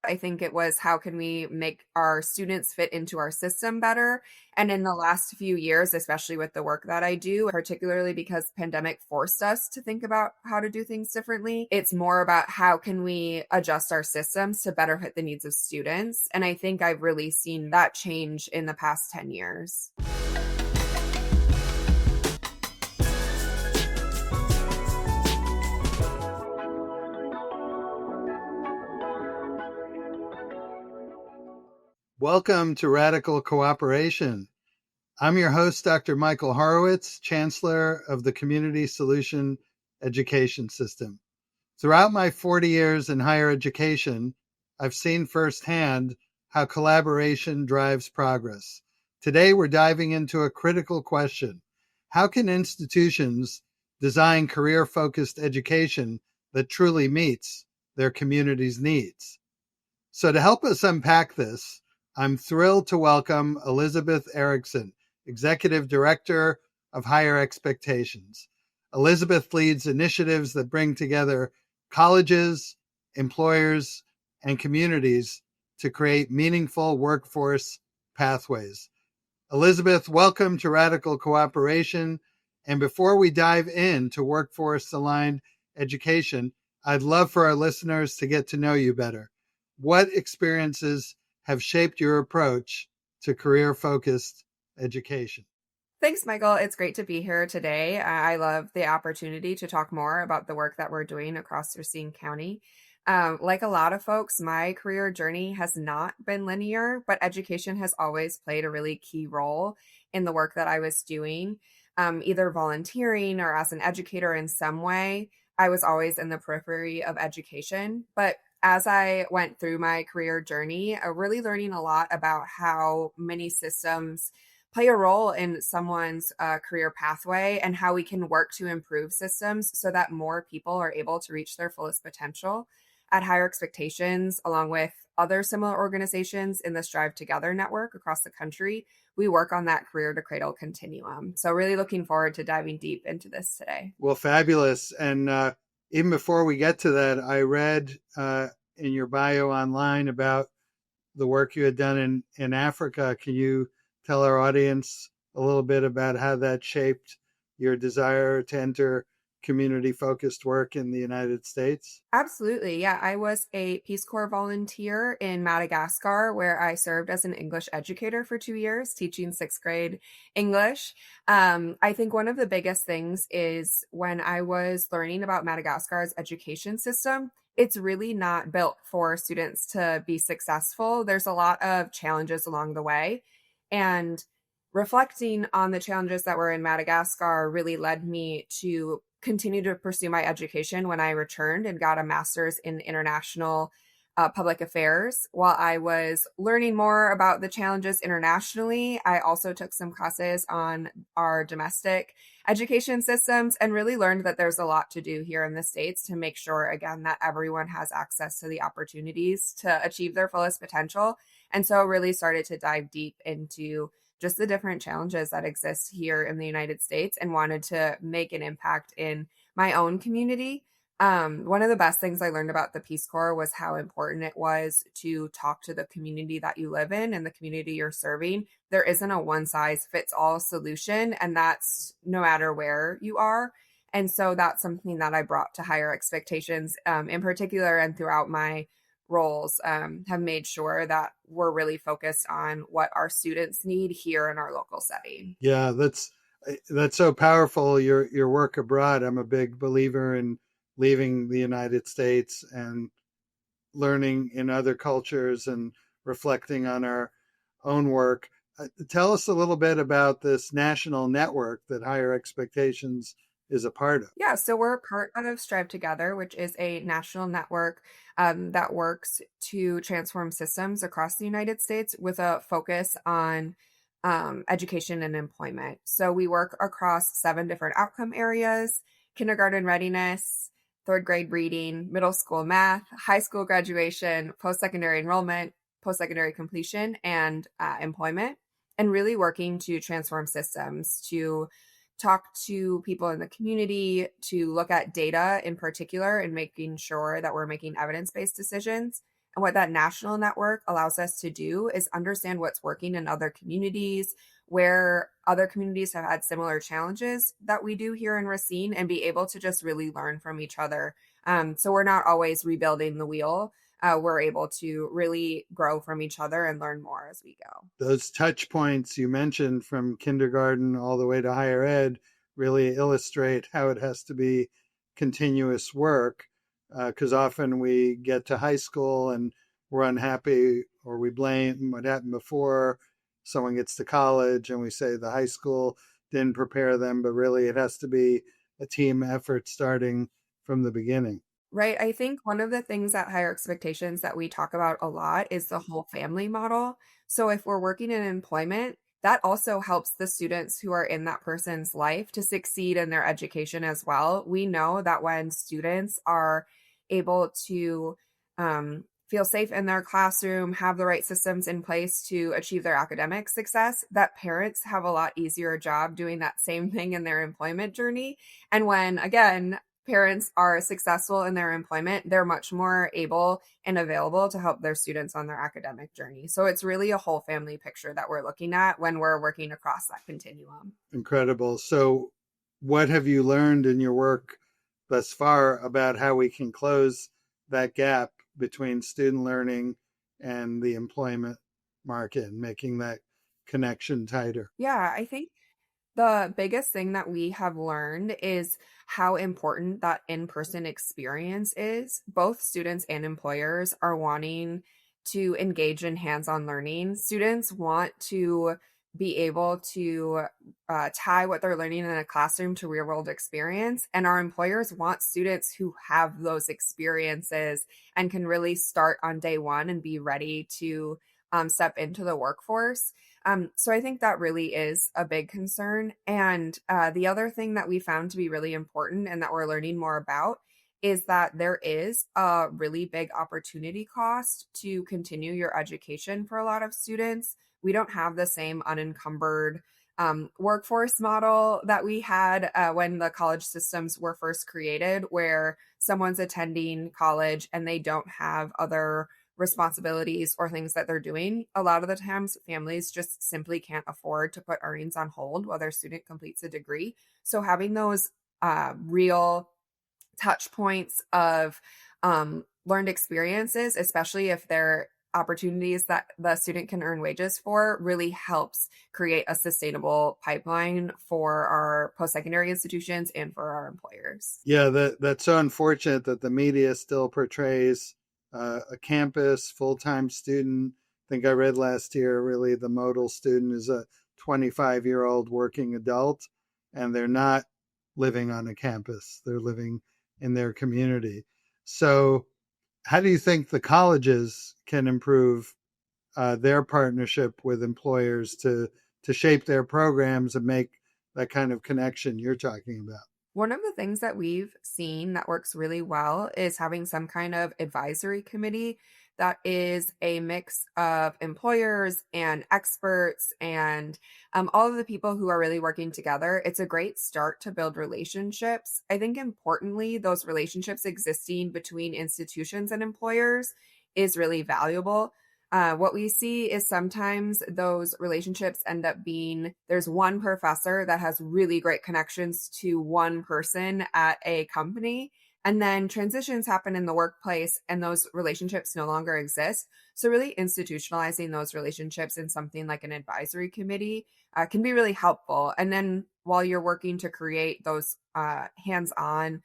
I think it was how can we make our students fit into our system better? And in the last few years, especially with the work that I do, particularly because pandemic forced us to think about how to do things differently, it's more about how can we adjust our systems to better fit the needs of students. And I think I've really seen that change in the past 10 years. Welcome to Radical Cooperation. I'm your host, Dr. Michael Horowitz, Chancellor of the Community Solution Education System. Throughout my 40 years in higher education, I've seen firsthand how collaboration drives progress. Today, we're diving into a critical question. How can institutions design career-focused education that truly meets their community's needs? So to help us unpack this, I'm thrilled to welcome Elizabeth Erickson, Executive Director of Higher Expectations. Elizabeth leads initiatives that bring together colleges, employers, and communities to create meaningful workforce pathways. Elizabeth, welcome to Radical Cooperation. And before we dive into workforce-aligned education, I'd love for our listeners to get to know you better. What experiences have shaped your approach to career-focused education? Thanks, Michael. It's great to be here today. I love the opportunity to talk more about the work that we're doing across Racine County. Like a lot of folks, my career journey has not been linear, but education has always played a really key role in the work that I was doing, either volunteering or as an educator in some way. I was always in the periphery of education, but as I went through my career journey, really learning a lot about how many systems play a role in someone's career pathway and how we can work to improve systems so that more people are able to reach their fullest potential. At Higher Expectations, along with other similar organizations in the StriveTogether network across the country, we work on that career to cradle continuum. So really looking forward to diving deep into this today. Well, fabulous. And even before we get to that, I read in your bio online about the work you had done in Africa. Can you tell our audience a little bit about how that shaped your desire to enter community-focused work in the United States? Absolutely. Yeah, I was a Peace Corps volunteer in Madagascar where I served as an English educator for 2 years, teaching sixth grade English. I think one of the biggest things is when I was learning about Madagascar's education system, it's really not built for students to be successful. There's a lot of challenges along the way. And reflecting on the challenges that were in Madagascar really led me to continue to pursue my education when I returned and got a master's in international public affairs. While I was learning more about the challenges internationally, I also took some classes on our domestic education systems and really learned that there's a lot to do here in the States to make sure, again, that everyone has access to the opportunities to achieve their fullest potential. And so really started to dive deep into just the different challenges that exist here in the United States and wanted to make an impact in my own community. One of the best things I learned about the Peace Corps was how important it was to talk to the community that you live in and the community you're serving. There isn't a one size fits all solution, and that's no matter where you are. And so that's something that I brought to Higher Expectations in particular, and throughout my roles have made sure that we're really focused on what our students need here in our local setting. Yeah, that's so powerful, your work abroad. I'm a big believer in leaving the United States and learning in other cultures and reflecting on our own work. Tell us a little bit about this national network that Higher Expectations is a part of. Yeah, so we're part of StriveTogether, which is a national network that works to transform systems across the United States with a focus on education and employment. So we work across 7 different outcome areas: kindergarten readiness, third grade reading, middle school math, high school graduation, post-secondary enrollment, post-secondary completion, and employment, and really working to transform systems, to talk to people in the community, to look at data in particular and making sure that we're making evidence-based decisions. what that national network allows us to do is understand what's working in other communities, where other communities have had similar challenges that we do here in Racine, and be able to just really learn from each other. So we're not always rebuilding the wheel. We're able to really grow from each other and learn more as we go. Those touch points you mentioned from kindergarten all the way to higher ed really illustrate how it has to be continuous work, because often we get to high school and we're unhappy, or we blame what happened before. Someone gets to college and we say the high school didn't prepare them, but really it has to be a team effort starting from the beginning. Right. I think one of the things at Higher Expectations that we talk about a lot is the whole family model. So if we're working in employment, that also helps the students who are in that person's life to succeed in their education as well. We know that when students are able to feel safe in their classroom, have the right systems in place to achieve their academic success, that parents have a lot easier job doing that same thing in their employment journey. And when, again, parents are successful in their employment, they're much more able and available to help their students on their academic journey. So it's really a whole family picture that we're looking at when we're working across that continuum. Incredible. So what have you learned in your work thus far about how we can close that gap between student learning and the employment market and making that connection tighter? Yeah, I think the biggest thing that we have learned is how important that in-person experience is. Both students and employers are wanting to engage in hands-on learning. Students want to be able to tie what they're learning in a classroom to real-world experience. And our employers want students who have those experiences and can really start on day one and be ready to step into the workforce. So I think that really is a big concern. And the other thing that we found to be really important and that we're learning more about is that there is a really big opportunity cost to continue your education for a lot of students. We don't have the same unencumbered workforce model that we had when the college systems were first created, where someone's attending college and they don't have other responsibilities or things that they're doing. A lot of the times families just simply can't afford to put earnings on hold while their student completes a degree. So having those real touch points of learned experiences, especially if they're opportunities that the student can earn wages for, really helps create a sustainable pipeline for our post-secondary institutions and for our employers. Yeah, that's so unfortunate that the media still portrays a campus full-time student. I think I read last year, really, the modal student is a 25-year-old working adult, and they're not living on a campus. They're living in their community. So how do you think the colleges can improve their partnership with employers to shape their programs and make that kind of connection you're talking about? One of the things that we've seen that works really well is having some kind of advisory committee that is a mix of employers and experts and all of the people who are really working together. It's a great start to build relationships. I think importantly, those relationships existing between institutions and employers is really valuable. What we see is sometimes those relationships end up being there's one professor that has really great connections to one person at a company, and then transitions happen in the workplace and those relationships no longer exist. So really institutionalizing those relationships in something like an advisory committee can be really helpful. And then while you're working to create those hands-on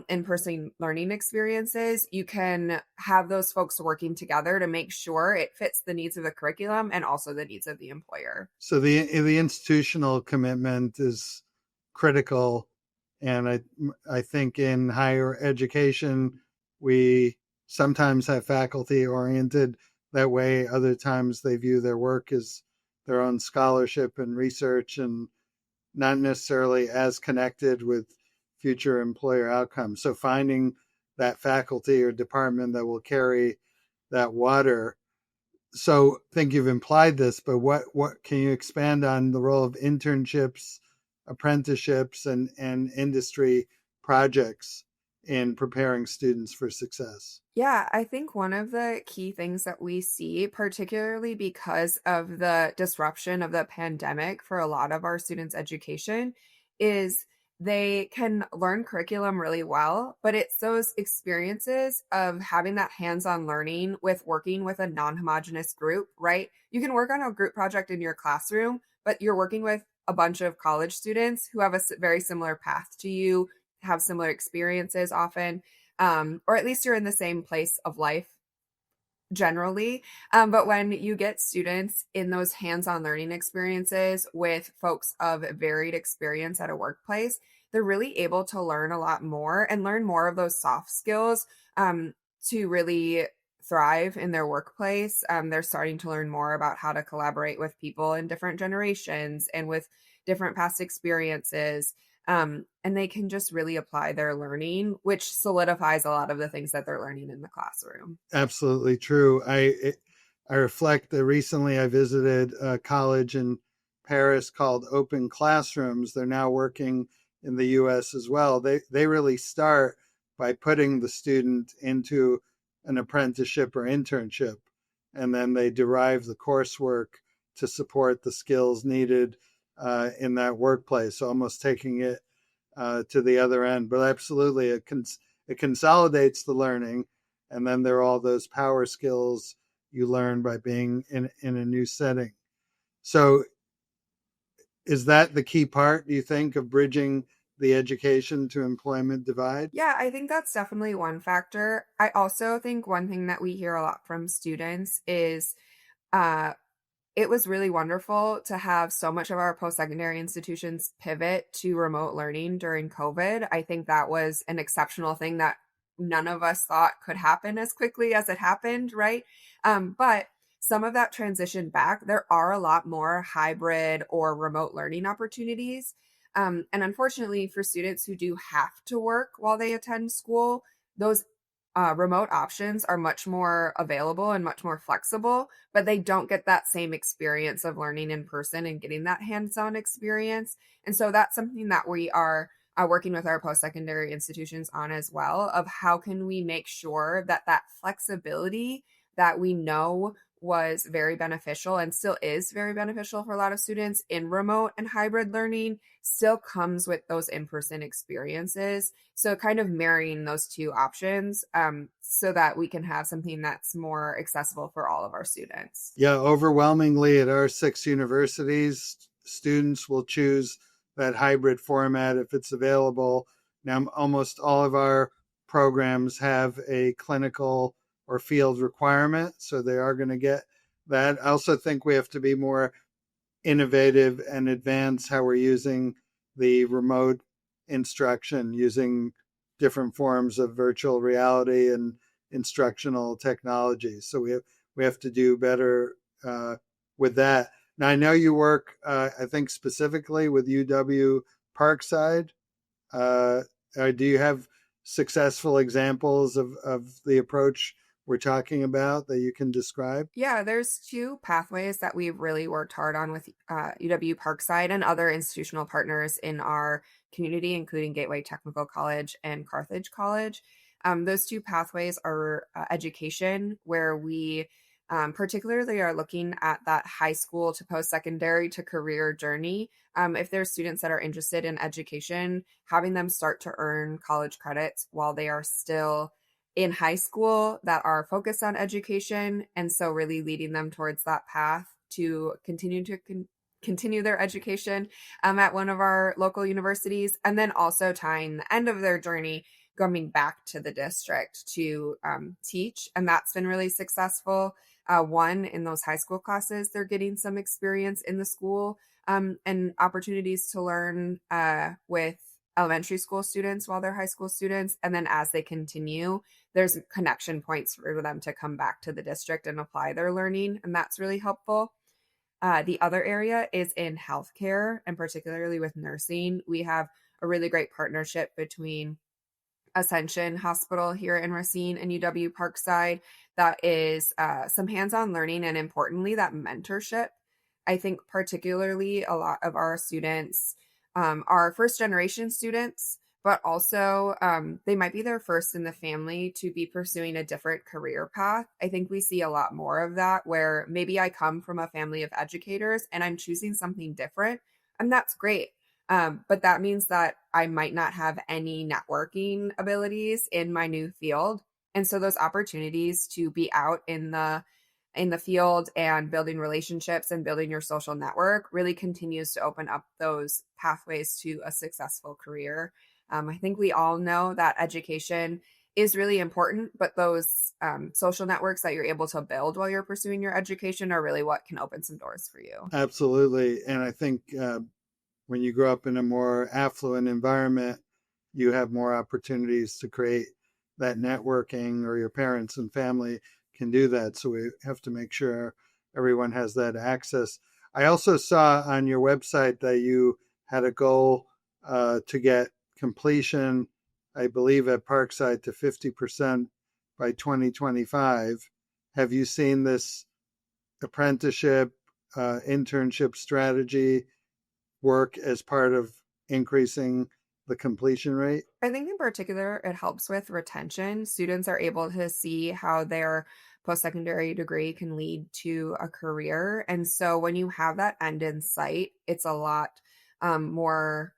in-person learning experiences, you can have those folks working together to make sure it fits the needs of the curriculum and also the needs of the employer. So the institutional commitment is critical, and I think in higher education we sometimes have faculty oriented that way. Other times they view their work as their own scholarship and research, and not necessarily as connected with future employer outcomes. So finding that faculty or department that will carry that water. So I think you've implied this, but what can you expand on the role of internships, apprenticeships, and industry projects in preparing students for success? Yeah, I think one of the key things that we see, particularly because of the disruption of the pandemic for a lot of our students' education, is they can learn curriculum really well, but it's those experiences of having that hands-on learning with working with a non-homogeneous group, right? You can work on a group project in your classroom, but you're working with a bunch of college students who have a very similar path to you, have similar experiences often, or at least you're in the same place of life generally. But when you get students in those hands-on learning experiences with folks of varied experience at a workplace, they're really able to learn a lot more and learn more of those soft skills to really thrive in their workplace. They're starting to learn more about how to collaborate with people in different generations and with different past experiences. And they can just really apply their learning, which solidifies a lot of the things that they're learning in the classroom. Absolutely true. I reflect that recently I visited a college in Paris called Open Classrooms. They're now working in the US as well. They really start by putting the student into an apprenticeship or internship, and then they derive the coursework to support the skills needed in that workplace, almost taking it to the other end. But absolutely, it consolidates the learning, and then there are all those power skills you learn by being in a new setting. So is that the key part, do you think, of bridging the education to employment divide? Yeah, I think that's definitely one factor. I also think one thing that we hear a lot from students is uh, it was really wonderful to have so much of our post-secondary institutions pivot to remote learning during COVID. I think that was an exceptional thing that none of us thought could happen as quickly as it happened, right? But some of that transition back, there are a lot more hybrid or remote learning opportunities. And unfortunately, for students who do have to work while they attend school, those remote options are much more available and much more flexible, but they don't get that same experience of learning in person and getting that hands-on experience. And so that's something that we are working with our post-secondary institutions on as well, of how can we make sure that that flexibility that we know was very beneficial and still is very beneficial for a lot of students in remote and hybrid learning still comes with those in-person experiences. So kind of marrying those two options so that we can have something that's more accessible for all of our students. Yeah, overwhelmingly at our 6 universities, students will choose that hybrid format if it's available. Now, almost all of our programs have a clinical or field requirement, so they are going to get that. I also think we have to be more innovative and advance how we're using the remote instruction, using different forms of virtual reality and instructional technology. So we have to do better with that. Now, I know you work, I think, specifically with UW Parkside. Do you have successful examples of the approach we're talking about that you can describe? Yeah, there's two pathways that we've really worked hard on with UW Parkside and other institutional partners in our community, including Gateway Technical College and Carthage College. Those two pathways are education, where we particularly are looking at that high school to post-secondary to career journey. If there's students that are interested in education, having them start to earn college credits while they are still in high school that are focused on education. And so really leading them towards that path to continue their education at one of our local universities. And then also tying the end of their journey coming back to the district to teach. And that's been really successful. One, in those high school classes, they're getting some experience in the school and opportunities to learn with elementary school students while they're high school students. And then as they continue, there's connection points for them to come back to the district and apply their learning. And that's really helpful. The other area is in healthcare, and particularly with nursing. We have a really great partnership between Ascension Hospital here in Racine and UW Parkside that is some hands-on learning, and importantly, that mentorship. I think particularly a lot of our students are first-generation students, but also they might be their first in the family to be pursuing a different career path. I think we see a lot more of that where maybe I come from a family of educators and I'm choosing something different, and that's great. But that means that I might not have any networking abilities in my new field. And so those opportunities to be out in the field and building relationships and building your social network really continues to open up those pathways to a successful career. I think we all know that education is really important, but those social networks that you're able to build while you're pursuing your education are really what can open some doors for you. Absolutely. And I think when you grow up in a more affluent environment, you have more opportunities to create that networking, or your parents and family can do that. So we have to make sure everyone has that access. I also saw on your website that you had a goal to get completion, I believe, at Parkside to 50% by 2025. Have you seen this apprenticeship, internship strategy work as part of increasing the completion rate? I think in particular, it helps with retention. Students are able to see how their post-secondary degree can lead to a career. And so when you have that end in sight, it's a lot more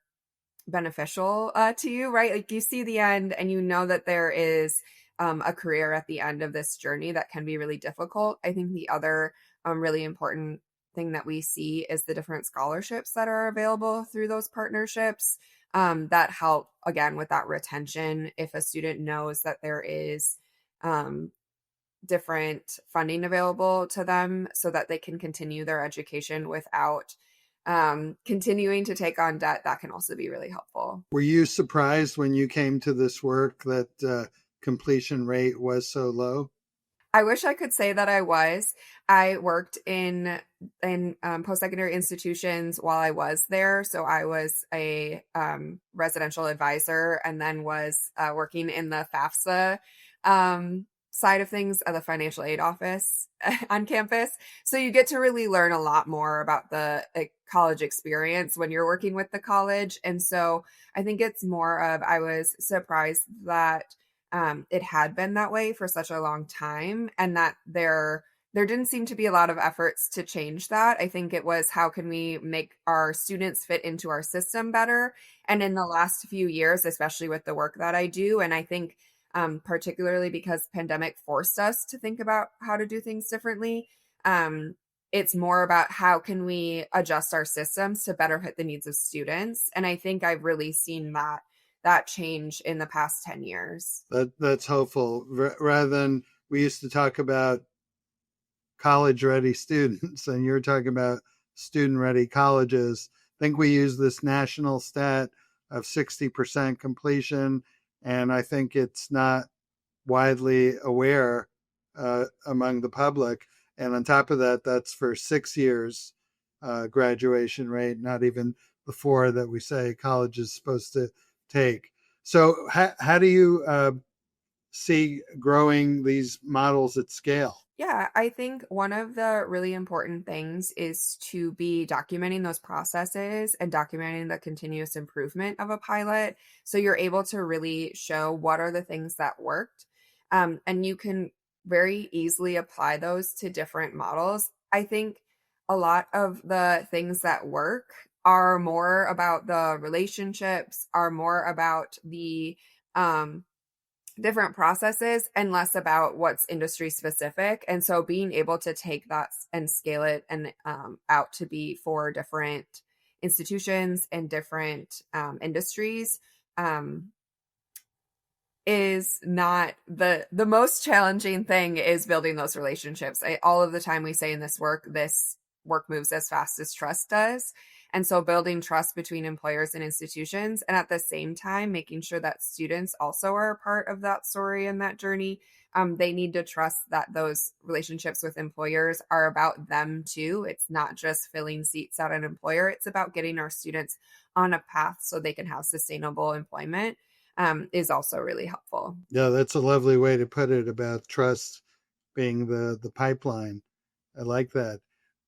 beneficial to you, right? Like you see the end and you know that there is a career at the end of this journey that can be really difficult. I think the other really important thing that we see is the different scholarships that are available through those partnerships that help, again, with that retention. If a student knows that there is different funding available to them so that they can continue their education without continuing to take on debt, that can also be really helpful. Were you surprised when you came to this work that completion rate was so low? I wish I could say that I was. I worked in post-secondary institutions while I was there. So I was a residential advisor and then was working in the FAFSA side of things at the financial aid office on campus. So you get to really learn a lot more about the college experience when you're working with the college. And so I think it's more of, I was surprised that it had been that way for such a long time, and that there didn't seem to be a lot of efforts to change that. I think it was, how can we make our students fit into our system better? And in the last few years, especially with the work that I do, and I think particularly because pandemic forced us to think about how to do things differently, it's more about how can we adjust our systems to better fit the needs of students. And I think I've really seen that change in the past 10 years. That's hopeful. Rather than, we used to talk about college ready students, and you're talking about student ready colleges. I think we use this national stat of 60% completion, and I think it's not widely aware among the public. And on top of that, that's for 6 years graduation rate, not even the 4 that we say college is supposed to take. So how do you see growing these models at scale? Yeah, I think one of the really important things is to be documenting those processes and documenting the continuous improvement of a pilot. So you're able to really show what are the things that worked. And you can very easily apply those to different models. I think a lot of the things that work are more about the relationships, are more about the different processes, and less about what's industry specific. And so being able to take that and scale it and out to be for different institutions and different industries is not the most challenging thing. Is building those relationships. All of the time we say in this work moves as fast as trust does. And so building trust between employers and institutions, and at the same time, making sure that students also are a part of that story and that journey. They need to trust that those relationships with employers are about them too. It's not just filling seats at an employer. It's about getting our students on a path so they can have sustainable employment, is also really helpful. Yeah, that's a lovely way to put it, about trust being the pipeline. I like that.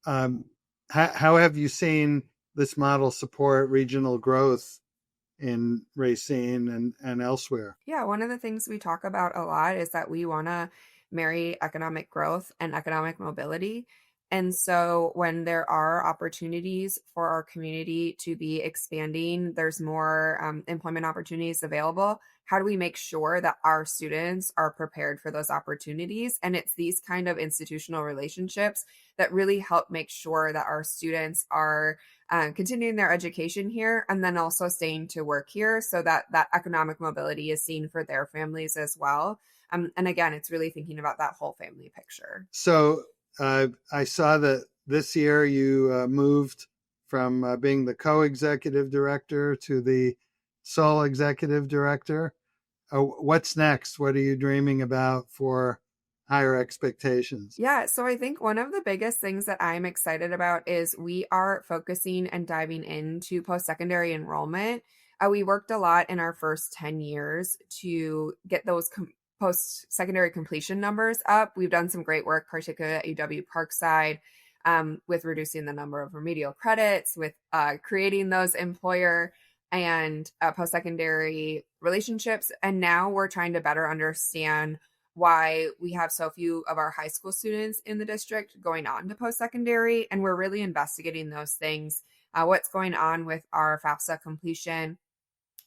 How have you seen this model support regional growth in Racine and elsewhere. Yeah, one of the things we talk about a lot is that we want to marry economic growth and economic mobility. And so when there are opportunities for our community to be expanding, there's more employment opportunities available. How do we make sure that our students are prepared for those opportunities? And it's these kind of institutional relationships that really help make sure that our students are continuing their education here and then also staying to work here so that that economic mobility is seen for their families as well. And again, it's really thinking about that whole family picture. So I saw that this year you moved from being the co-executive director to the sole executive director. What's next? What are you dreaming about for Higher Expectations? Yeah, so I think one of the biggest things that I'm excited about is we are focusing and diving into post-secondary enrollment. We worked a lot in our first 10 years to get those post-secondary completion numbers up. We've done some great work, particularly at UW Parkside, with reducing the number of remedial credits, with creating those employer and post-secondary relationships. And now we're trying to better understand why we have so few of our high school students in the district going on to post-secondary. And we're really investigating those things, what's going on with our FAFSA completion,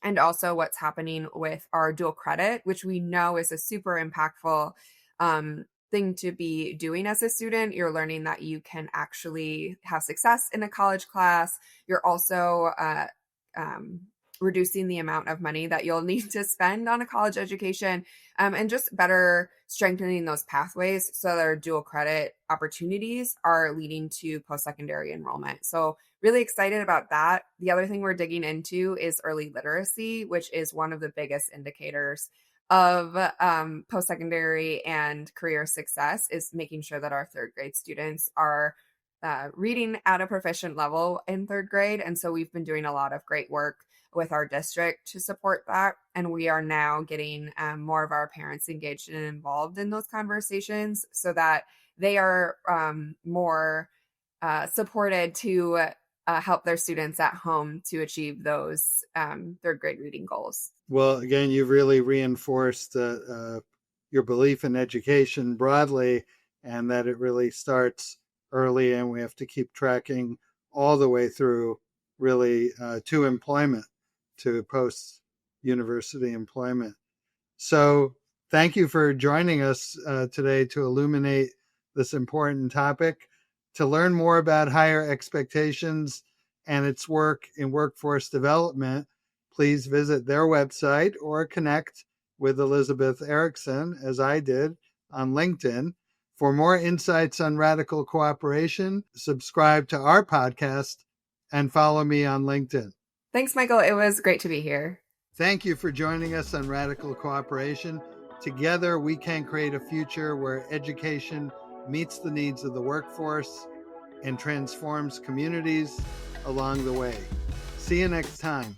and also what's happening with our dual credit, which we know is a super impactful thing to be doing as a student. You're learning that you can actually have success in a college class. You're also reducing the amount of money that you'll need to spend on a college education, and just better strengthening those pathways so that our dual credit opportunities are leading to post-secondary enrollment. So really excited about that. The other thing we're digging into is early literacy, which is one of the biggest indicators of post-secondary and career success, is making sure that our third grade students are reading at a proficient level in third grade. And so we've been doing a lot of great work with our district to support that. And we are now getting more of our parents engaged and involved in those conversations so that they are more supported to help their students at home to achieve those third grade reading goals. Well, again, you've really reinforced your belief in education broadly, and that it really starts early, and we have to keep tracking all the way through really to employment, to post-university employment. So thank you for joining us today to illuminate this important topic. To learn more about Higher Expectations and its work in workforce development, please visit their website or connect with Elizabeth Erickson, as I did, on LinkedIn. For more insights on radical cooperation, subscribe to our podcast and follow me on LinkedIn. Thanks, Michael. It was great to be here. Thank you for joining us on Radical Cooperation. Together, we can create a future where education meets the needs of the workforce and transforms communities along the way. See you next time.